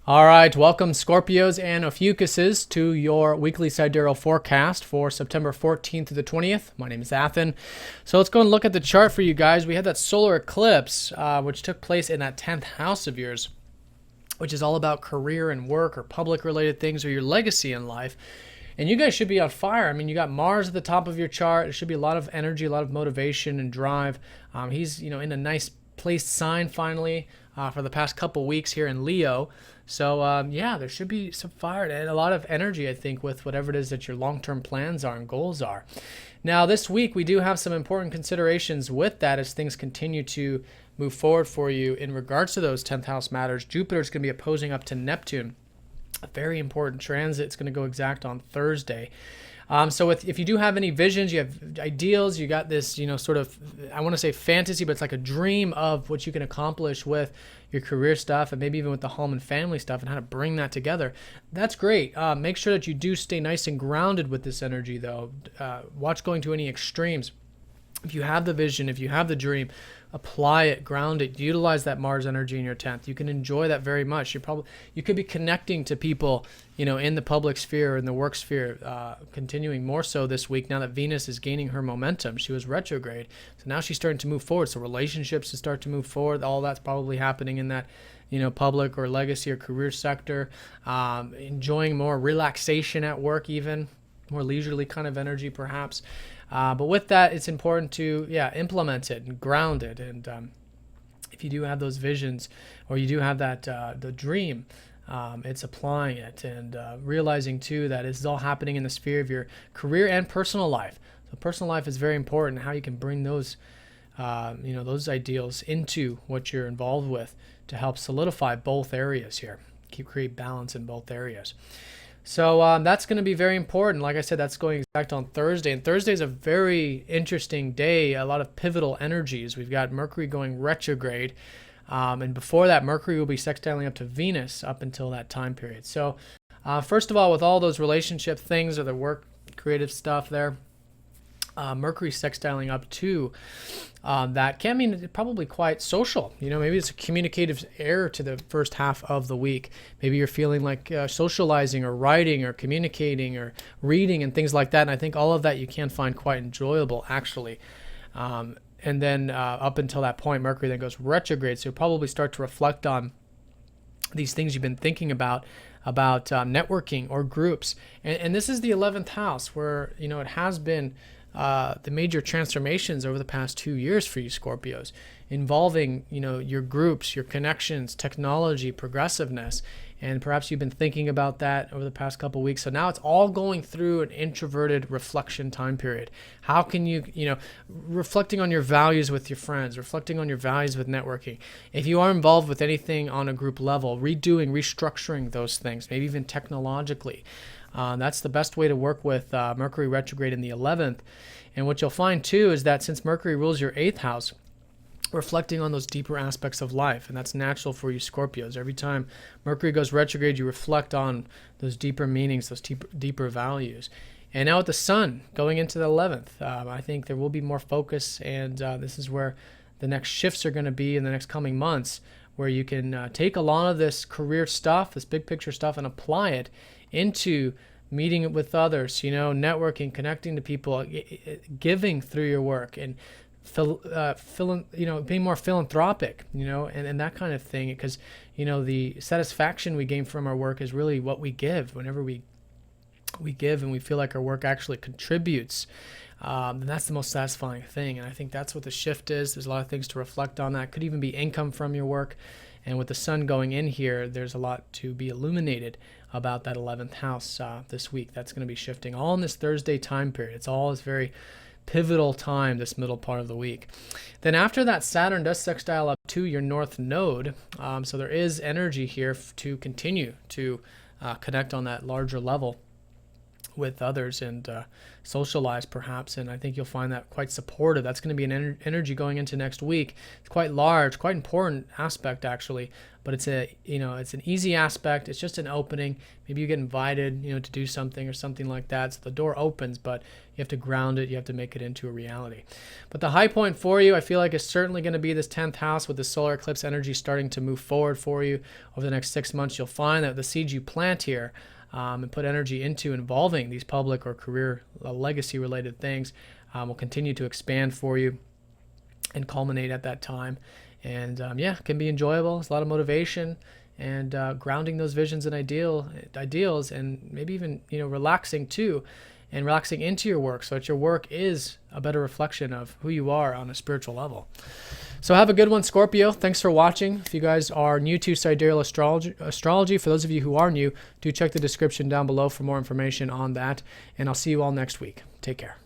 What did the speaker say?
All right, welcome Scorpios and Ophiuchuses to your weekly sidereal forecast for September 14th to the 20th. My name is Athen. So let's go and look at the chart for you guys. We had that solar eclipse, which took place in that 10th house of yours, which is all about career and work or public related things or your legacy in life. And you guys should be on fire. I mean, you got Mars at the top of your chart. There should be a lot of energy, a lot of motivation and drive. He's, in a nice placed sign finally for the past couple weeks here in Leo. So yeah, there should be some fire and a lot of energy, I think, with whatever it is that your long-term plans are and goals are. Now, this week, we do have some important considerations with that as things continue to move forward for you in regards to those 10th house matters. Jupiter is going to be opposing up to Neptune. A very important transit. It's going to go exact on Thursday. So if you do have any visions, you have ideals, you got this, sort of, I want to say fantasy, but it's like a dream of what you can accomplish with your career stuff and maybe even with the home and family stuff and how to bring that together. That's great. Make sure that you do stay nice and grounded with this energy, though. Watch going to any extremes. If you have the vision, if you have the dream, apply it, ground it, utilize that Mars energy in your 10th. You can enjoy that very much. You could be connecting to people, in the public sphere or in the work sphere, continuing more so this week now that Venus is gaining her momentum. She was retrograde. So now she's starting to move forward. So relationships to start to move forward. All that's probably happening in that, public or legacy or career sector. Enjoying more relaxation at work, even more leisurely kind of energy perhaps. But with that, it's important to, implement it and ground it. And if you do have those visions or you do have that, the dream, it's applying it and realizing, too, that this is all happening in the sphere of your career and personal life. So personal life is very important, how you can bring those, those ideals into what you're involved with to help solidify both areas here, create balance in both areas. So that's going to be very important. Like I said, that's going exact on Thursday. And Thursday is a very interesting day, a lot of pivotal energies. We've got Mercury going retrograde. And before that, Mercury will be sextiling up to Venus up until that time period. So first of all, with all those relationship things or the work, creative stuff there, Mercury sextiling up to that can mean probably quite social. Maybe it's a communicative error to the first half of the week. Maybe you're feeling like socializing or writing or communicating or reading and things like that. And I think all of that you can find quite enjoyable, actually. And then up until that point, Mercury then goes retrograde. So you'll probably start to reflect on these things you've been thinking about networking or groups. And this is the 11th house where, it has been the major transformations over the past 2 years for you Scorpios, involving, your groups, your connections, technology, progressiveness. And perhaps you've been thinking about that over the past couple of weeks. So now it's all going through an introverted reflection time period. How can you, reflecting on your values with your friends, reflecting on your values with networking. If you are involved with anything on a group level, restructuring those things, maybe even technologically. That's the best way to work with Mercury retrograde in the 11th. And what you'll find, too, is that since Mercury rules your 8th house, reflecting on those deeper aspects of life, and that's natural for you Scorpios. Every time Mercury goes retrograde, you reflect on those deeper meanings, those deeper values. And now with the Sun going into the 11th, I think there will be more focus, and this is where the next shifts are going to be in the next coming months, where you can take a lot of this career stuff, this big picture stuff, and apply it into meeting with others, networking, connecting to people, giving through your work, and being more philanthropic, and that kind of thing, because the satisfaction we gain from our work is really what we give. Whenever we give and we feel like our work actually contributes, then that's the most satisfying thing. And I think that's what the shift is. There's a lot of things to reflect on. That could even be income from your work. And with the Sun going in here, there's a lot to be illuminated about that 11th house this week. That's going to be shifting all in this Thursday time period. It's all this very pivotal time, this middle part of the week. Then after that, Saturn does sextile up to your north node. So there is energy here to continue to connect on that larger level with others and socialize perhaps, and I think you'll find that quite supportive. That's going to be an energy going into next week. It's quite large, quite important aspect actually, but it's it's an easy aspect. It's just an opening. Maybe you get invited to do something or something like that, so the door opens, but you have to ground it. You have to make it into a reality. But the high point for you, I feel like, is certainly going to be this 10th house with the solar eclipse energy starting to move forward for you over the next 6 months. You'll find that the seeds you plant here and put energy into involving these public or career legacy related things will continue to expand for you and culminate at that time. And it can be enjoyable. It's a lot of motivation and grounding those visions and ideals, and maybe even relaxing too, and relaxing into your work so that your work is a better reflection of who you are on a spiritual level. So have a good one, Scorpio. Thanks for watching. If you guys are new to Sidereal Astrology, for those of you who are new, do check the description down below for more information on that. And I'll see you all next week. Take care.